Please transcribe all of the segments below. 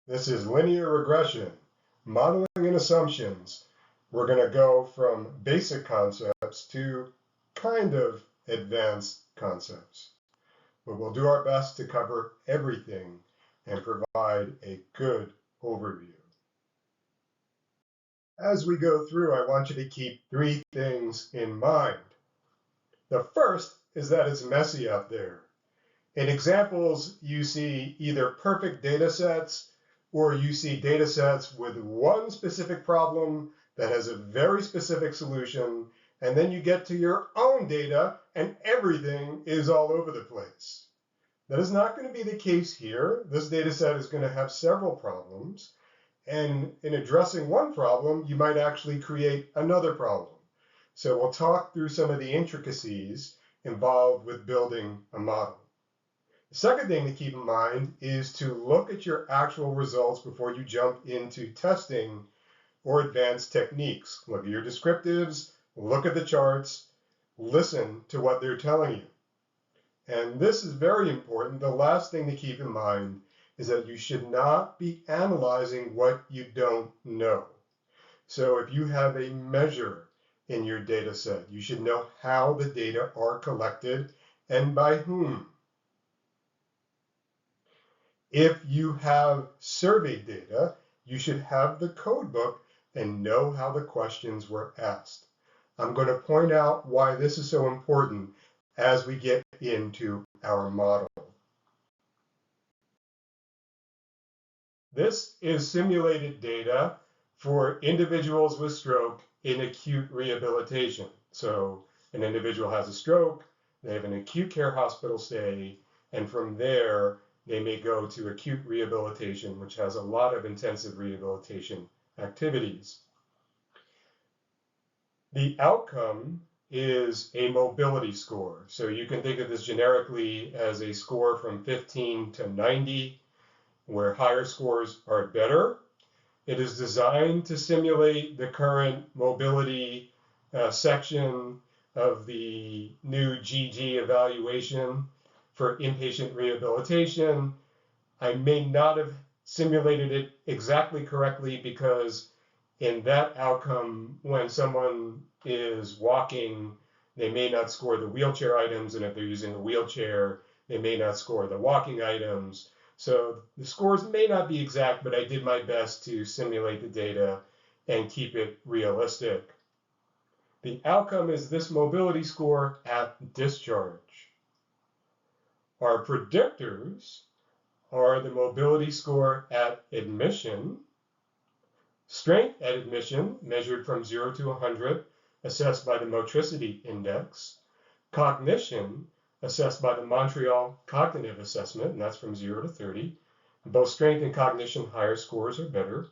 This is linear regression, modeling and assumptions. We're going to go from basic concepts to kind of advanced concepts. But we'll do our best to cover everything and provide a good overview. As we go through, I want you to keep three things in mind. The first is that it's messy out there. In examples, you see either perfect data sets or you see data sets with one specific problem that has a very specific solution, and then you get to your own data and everything is all over the place. That is not going to be the case here. This data set is going to have several problems, and in addressing one problem, you might actually create another problem. So we'll talk through some of the intricacies involved with building a model. The second thing to keep in mind is to look at your actual results before you jump into testing or advanced techniques. Look at your descriptives, look at the charts, listen to what they're telling you. And this is very important. The last thing to keep in mind is that you should not be analyzing what you don't know. So if you have a measure in your data set, you should know how the data are collected and by whom. If you have survey data, you should have the code book and know how the questions were asked. I'm going to point out why this is so important as we get into our model. This is simulated data for individuals with stroke in acute rehabilitation. So an individual has a stroke, they have an acute care hospital stay, and from there, they may go to acute rehabilitation, which has a lot of intensive rehabilitation activities. The outcome is a mobility score. So you can think of this generically as a score from 15 to 90, where higher scores are better. It is designed to simulate the current mobility section of the new GG evaluation for inpatient rehabilitation. I may not have simulated it exactly correctly because in that outcome, when someone is walking, they may not score the wheelchair items, and if they're using a wheelchair, they may not score the walking items. So the scores may not be exact, but I did my best to simulate the data and keep it realistic. The outcome is this mobility score at discharge. Our predictors are the mobility score at admission, strength at admission, measured from 0 to 100, assessed by the motricity index, cognition, assessed by the Montreal Cognitive Assessment, and that's from 0 to 30. Both strength and cognition, higher scores are better.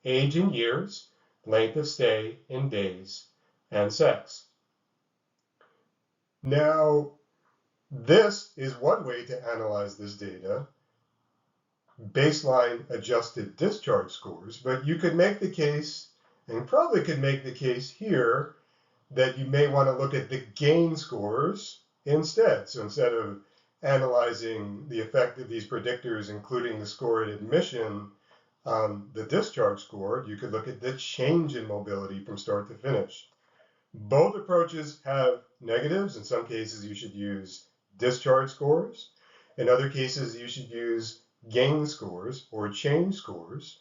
Age in years, length of stay in days, and sex. Now, this is one way to analyze this data, baseline adjusted discharge scores, but you could make the case, and probably could make the case here, that you may want to look at the gain scores instead. So instead of analyzing the effect of these predictors, including the score at admission on the discharge score, you could look at the change in mobility from start to finish. Both approaches have negatives. In some cases, you should use discharge scores. In other cases, you should use gain scores or change scores.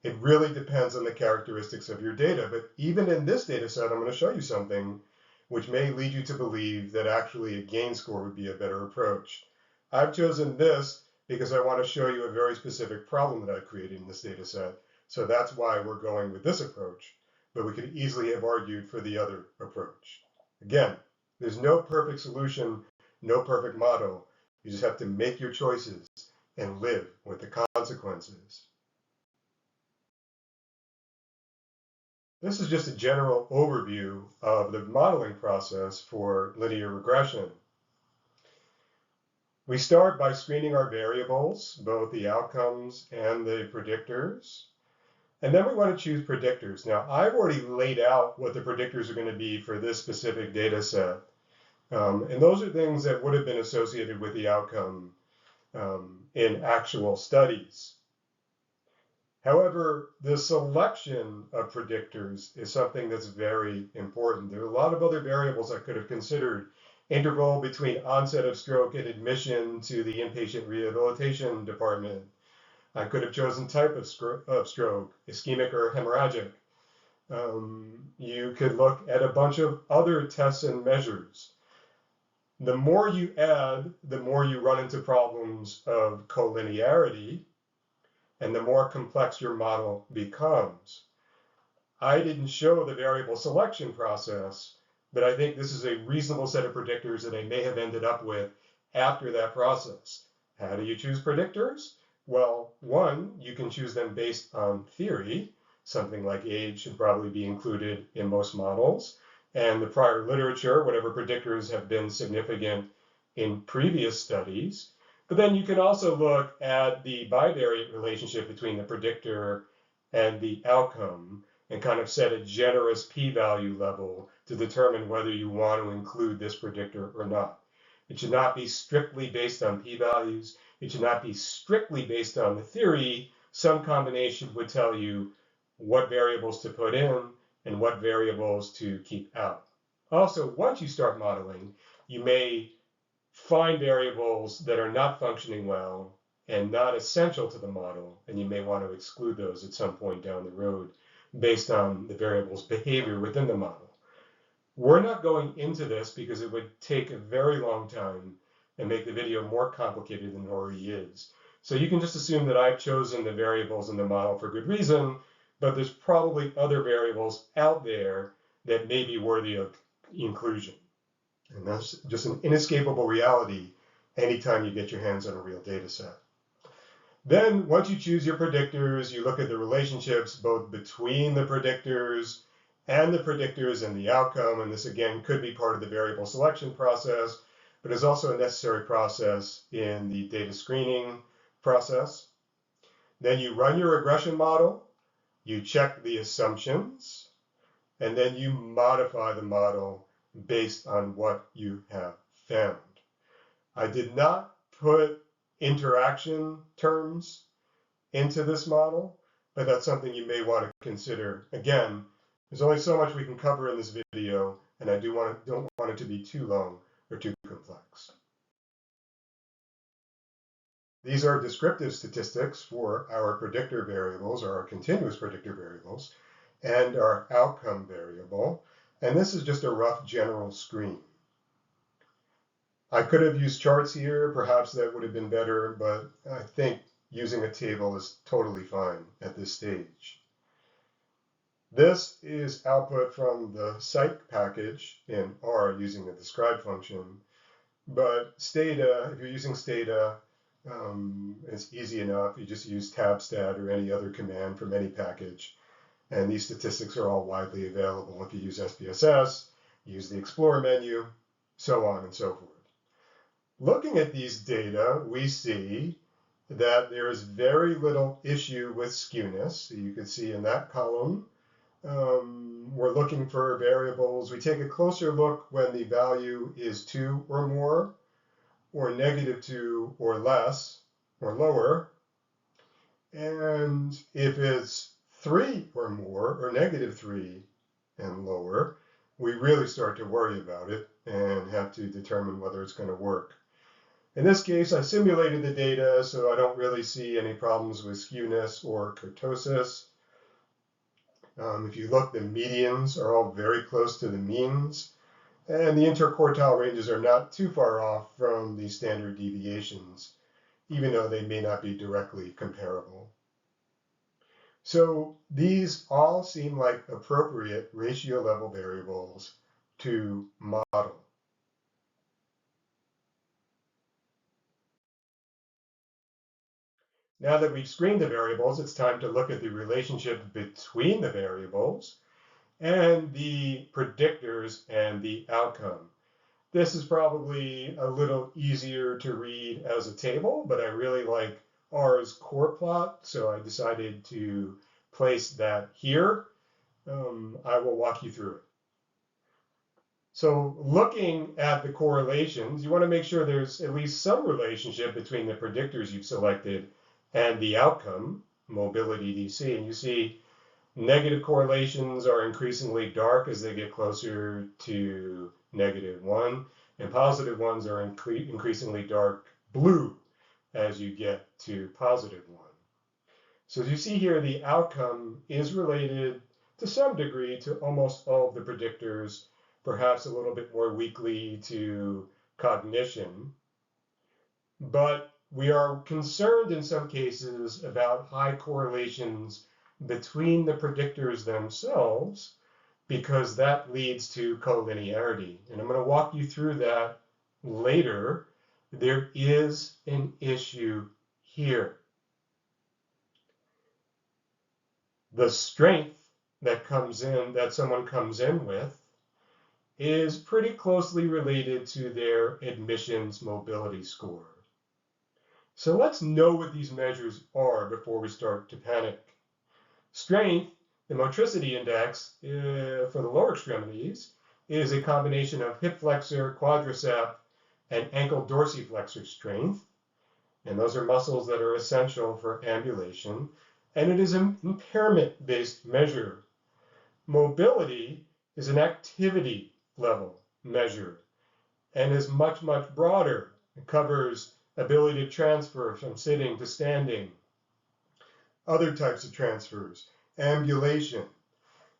It really depends on the characteristics of your data. But even in this data set, I'm going to show you something which may lead you to believe that actually a gain score would be a better approach. I've chosen this because I want to show you a very specific problem that I've created in this data set. So that's why we're going with this approach. But we could easily have argued for the other approach. Again, there's no perfect solution, no perfect model. You just have to make your choices and live with the consequences. This is just a general overview of the modeling process for linear regression. We start by screening our variables, both the outcomes and the predictors. And then we want to choose predictors. Now, I've already laid out what the predictors are going to be for this specific data set. And those are things that would have been associated with the outcome in actual studies. However, the selection of predictors is something that's very important. There are a lot of other variables I could have considered. Interval between onset of stroke and admission to the inpatient rehabilitation department. I could have chosen type of stroke, ischemic or hemorrhagic. You could look at a bunch of other tests and measures. The more you add, the more you run into problems of collinearity, and the more complex your model becomes. I didn't show the variable selection process, but I think this is a reasonable set of predictors that I may have ended up with after that process. How do you choose predictors? Well, one, you can choose them based on theory. Something like age should probably be included in most models. And the prior literature, whatever predictors have been significant in previous studies. But then you can also look at the bivariate relationship between the predictor and the outcome and kind of set a generous p-value level to determine whether you want to include this predictor or not. It should not be strictly based on p-values. It should not be strictly based on the theory. Some combination would tell you what variables to put in and what variables to keep out. Also, once you start modeling, you may find variables that are not functioning well and not essential to the model, and you may want to exclude those at some point down the road based on the variable's behavior within the model. We're not going into this because it would take a very long time and make the video more complicated than it already is. So you can just assume that I've chosen the variables in the model for good reason, but there's probably other variables out there that may be worthy of inclusion. And that's just an inescapable reality anytime you get your hands on a real data set. Then once you choose your predictors, you look at the relationships both between the predictors and the outcome. And this again could be part of the variable selection process, but is also a necessary process in the data screening process. Then you run your regression model, you check the assumptions, and then you modify the model based on what you have found. I did not put interaction terms into this model, but that's something you may want to consider. Again, there's only so much we can cover in this video, and I don't want it to be too long or too complex. These are descriptive statistics for our predictor variables, or our continuous predictor variables, and our outcome variable. And this is just a rough general screen. I could have used charts here, perhaps that would have been better, but I think using a table is totally fine at this stage. This is output from the psych package in R using the describe function, but stata, if you're using stata, it's easy enough. You just use tabstat or any other command from any package. And these statistics are all widely available. If you use SPSS, use the Explorer menu, so on and so forth. Looking at these data, we see that there is very little issue with skewness. So you can see in that column, we're looking for variables. We take a closer look when the value is 2 or more, or -2 or less, or lower. And if it's 3 or more, or -3 and lower, we really start to worry about it and have to determine whether it's going to work. In this case, I simulated the data, so I don't really see any problems with skewness or kurtosis. If you look, the medians are all very close to the means, and the interquartile ranges are not too far off from the standard deviations, even though they may not be directly comparable. So these all seem like appropriate ratio level variables to model. Now that we've screened the variables, it's time to look at the relationship between the variables and the predictors and the outcome. This is probably a little easier to read as a table, but I really like R's core plot, so I decided to place that here. I will walk you through it. So looking at the correlations, you want to make sure there's at least some relationship between the predictors you've selected and the outcome. mobility DC. And you see negative correlations are increasingly dark as they get closer to -1, and positive ones are increasingly dark blue as you get to +1. So as you see here, the outcome is related to some degree to almost all of the predictors, perhaps a little bit more weakly to cognition. But we are concerned in some cases about high correlations between the predictors themselves, because that leads to collinearity. And I'm going to walk you through that later. There is an issue here. The strength that someone comes in with is pretty closely related to their admissions mobility score. So let's know what these measures are before we start to panic. Strength, the motricity index for the lower extremities, is a combination of hip flexor, quadricep, and ankle dorsiflexor strength. And those are muscles that are essential for ambulation. And it is an impairment-based measure. Mobility is an activity level measure and is much, much broader. It covers ability to transfer from sitting to standing, other types of transfers, ambulation.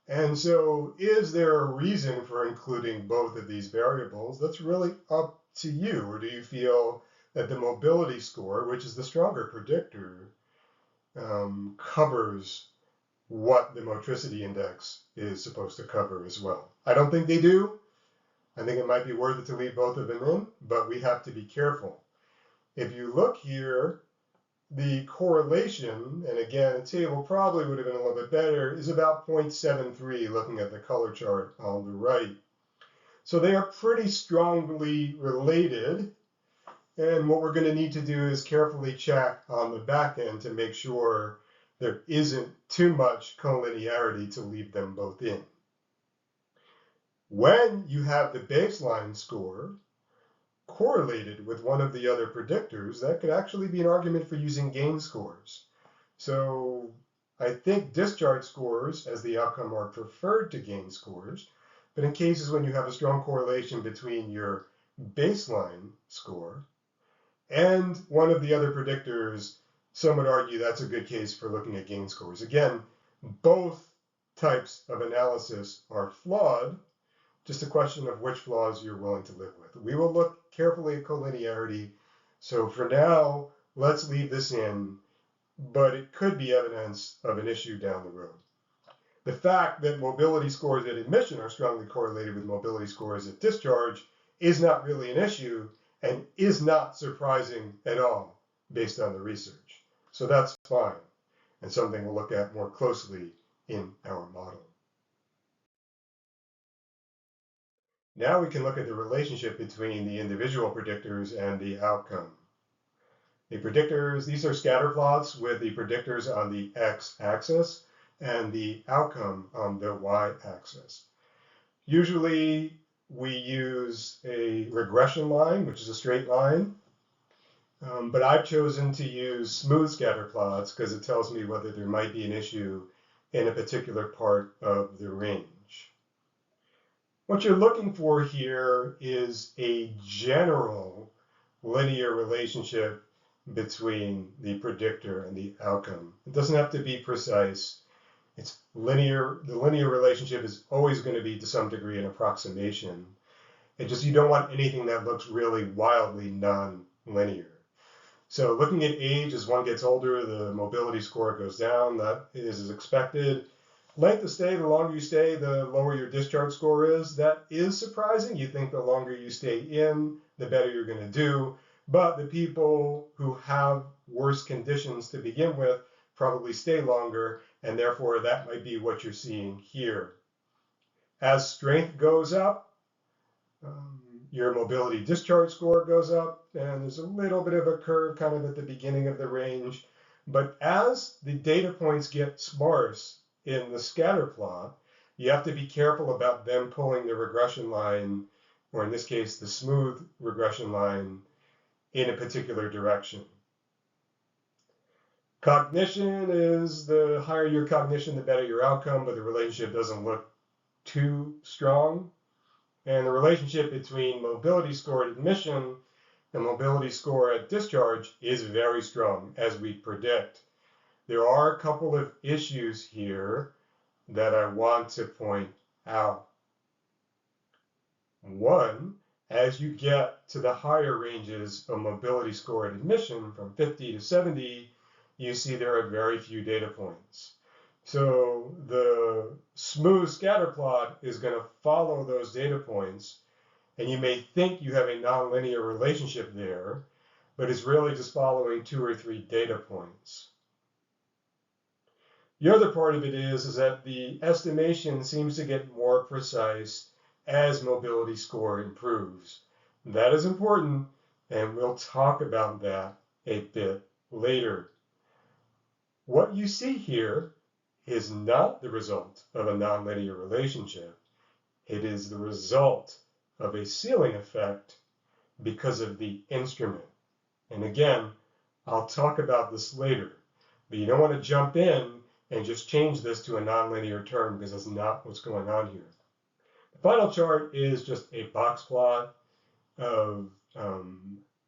And so is there a reason for including both of these variables? That's really up to you. Or do you feel that the mobility score, which is the stronger predictor, covers what the motricity index is supposed to cover as well? I don't think they do. I think it might be worth it to leave both of them in, but we have to be careful. If you look here, the correlation, and again, a table probably would have been a little bit better, is about 0.73, looking at the color chart on the right. So they are pretty strongly related. And what we're going to need to do is carefully check on the back end to make sure there isn't too much collinearity to leave them both in. When you have the baseline score correlated with one of the other predictors, that could actually be an argument for using gain scores. So I think discharge scores as the outcome are preferred to gain scores, but in cases when you have a strong correlation between your baseline score and one of the other predictors, some would argue that's a good case for looking at gain scores. Again, both types of analysis are flawed, just a question of which flaws you're willing to live with. We will look carefully at collinearity. So for now, let's leave this in, but it could be evidence of an issue down the road. The fact that mobility scores at admission are strongly correlated with mobility scores at discharge is not really an issue and is not surprising at all based on the research. So that's fine, and something we'll look at more closely in our model. Now we can look at the relationship between the individual predictors and the outcome. The predictors, these are scatter plots with the predictors on the x-axis and the outcome on the y-axis. Usually we use a regression line, which is a straight line, but I've chosen to use smooth scatter plots because it tells me whether there might be an issue in a particular part of the range. What you're looking for here is a general linear relationship between the predictor and the outcome. It doesn't have to be precise. It's linear. The linear relationship is always going to be to some degree an approximation. It just, you don't want anything that looks really wildly non-linear. So looking at age, as one gets older, the mobility score goes down. That is as expected. Length of stay, the longer you stay, the lower your discharge score is. That is surprising. You think the longer you stay in, the better you're going to do. But the people who have worse conditions to begin with probably stay longer, and therefore that might be what you're seeing here. As strength goes up, your mobility discharge score goes up, and there's a little bit of a curve kind of at the beginning of the range. But as the data points get sparse in the scatter plot, you have to be careful about them pulling the regression line, or in this case, the smooth regression line, in a particular direction. Cognition is the higher your cognition, the better your outcome, but the relationship doesn't look too strong. And the relationship between mobility score at admission and mobility score at discharge is very strong, as we predict. There are a couple of issues here that I want to point out. One, as you get to the higher ranges of mobility score at admission from 50 to 70, you see there are very few data points. So the smooth scatter plot is going to follow those data points, and you may think you have a nonlinear relationship there, but it's really just following 2 or 3 data points. The other part of it is that the estimation seems to get more precise as mobility score improves. That is important, and we'll talk about that a bit later. What you see here is not the result of a nonlinear relationship. It is the result of a ceiling effect because of the instrument. And again, I'll talk about this later, but you don't want to jump in and just change this to a nonlinear term because that's not what's going on here. The final chart is just a box plot of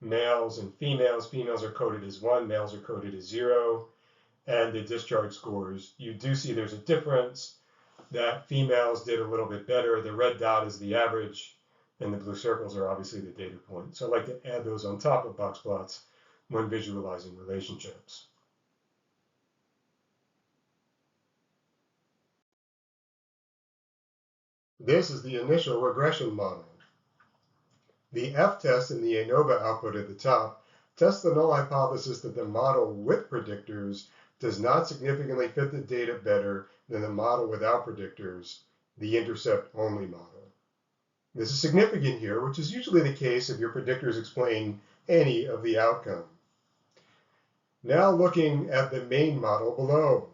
males and females. Females are coded as 1, males are coded as 0, and the discharge scores. You do see there's a difference, that females did a little bit better. The red dot is the average, and the blue circles are obviously the data point. So I like to add those on top of box plots when visualizing relationships. This is the initial regression model. The F-test and the ANOVA output at the top test the null hypothesis that the model with predictors does not significantly fit the data better than the model without predictors, the intercept-only model. This is significant here, which is usually the case if your predictors explain any of the outcome. Now looking at the main model below.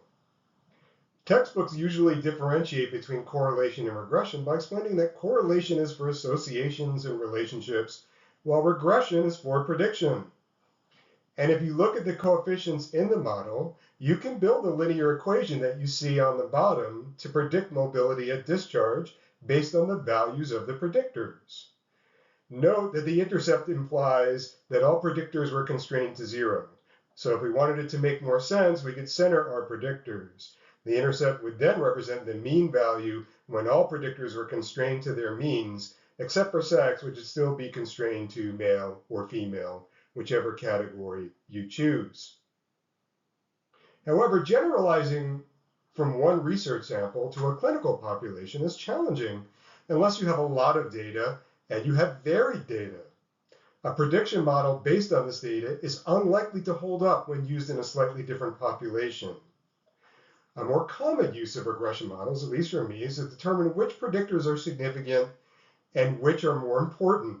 Textbooks usually differentiate between correlation and regression by explaining that correlation is for associations and relationships, while regression is for prediction. And if you look at the coefficients in the model, you can build a linear equation that you see on the bottom to predict mobility at discharge based on the values of the predictors. Note that the intercept implies that all predictors were constrained to 0. So if we wanted it to make more sense, we could center our predictors. The intercept would then represent the mean value when all predictors were constrained to their means, except for sex, which would still be constrained to male or female, whichever category you choose. However, generalizing from one research sample to a clinical population is challenging unless you have a lot of data and you have varied data. A prediction model based on this data is unlikely to hold up when used in a slightly different population. A more common use of regression models, at least for me, is to determine which predictors are significant and which are more important.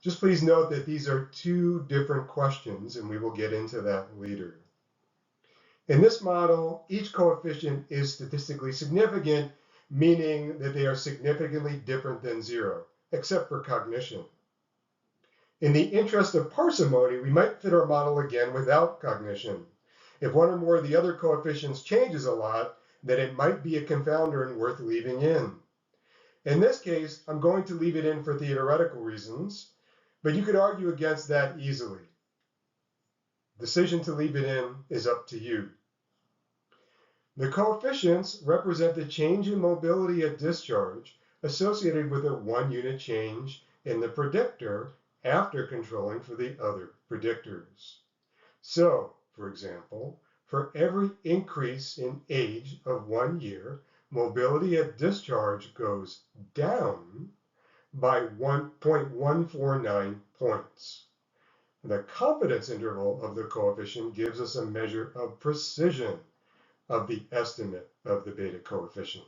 Just please note that these are 2 different questions, and we will get into that later. In this model, each coefficient is statistically significant, meaning that they are significantly different than 0, except for cognition. In the interest of parsimony, we might fit our model again without cognition. If one or more of the other coefficients changes a lot, then it might be a confounder and worth leaving in. In this case, I'm going to leave it in for theoretical reasons, but you could argue against that easily. Decision to leave it in is up to you. The coefficients represent the change in mobility at discharge associated with a 1-unit change in the predictor after controlling for the other predictors. So, for example, for every increase in age of 1 year, mobility at discharge goes down by 1.149 points. The confidence interval of the coefficient gives us a measure of precision of the estimate of the beta coefficient.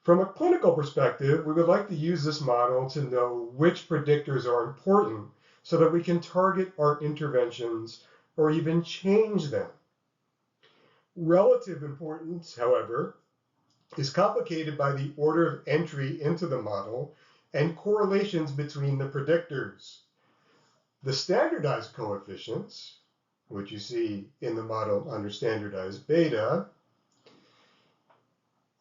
From a clinical perspective, we would like to use this model to know which predictors are important so that we can target our interventions or even change them. Relative importance, however, is complicated by the order of entry into the model and correlations between the predictors. The standardized coefficients which you see in the model under standardized beta,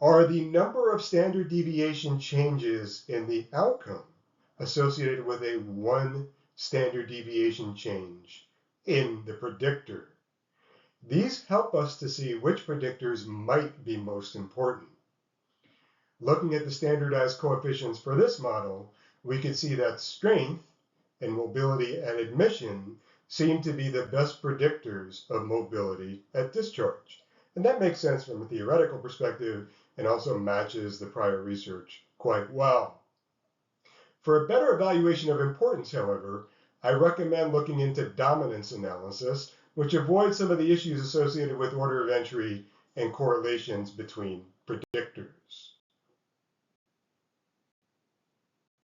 are the number of standard deviation changes in the outcome associated with a one standard deviation change in the predictor. These help us to see which predictors might be most important. Looking at the standardized coefficients for this model, we can see that strength and mobility at admission seem to be the best predictors of mobility at discharge. And that makes sense from a theoretical perspective and also matches the prior research quite well. For a better evaluation of importance, however, I recommend looking into dominance analysis, which avoids some of the issues associated with order of entry and correlations between predictors.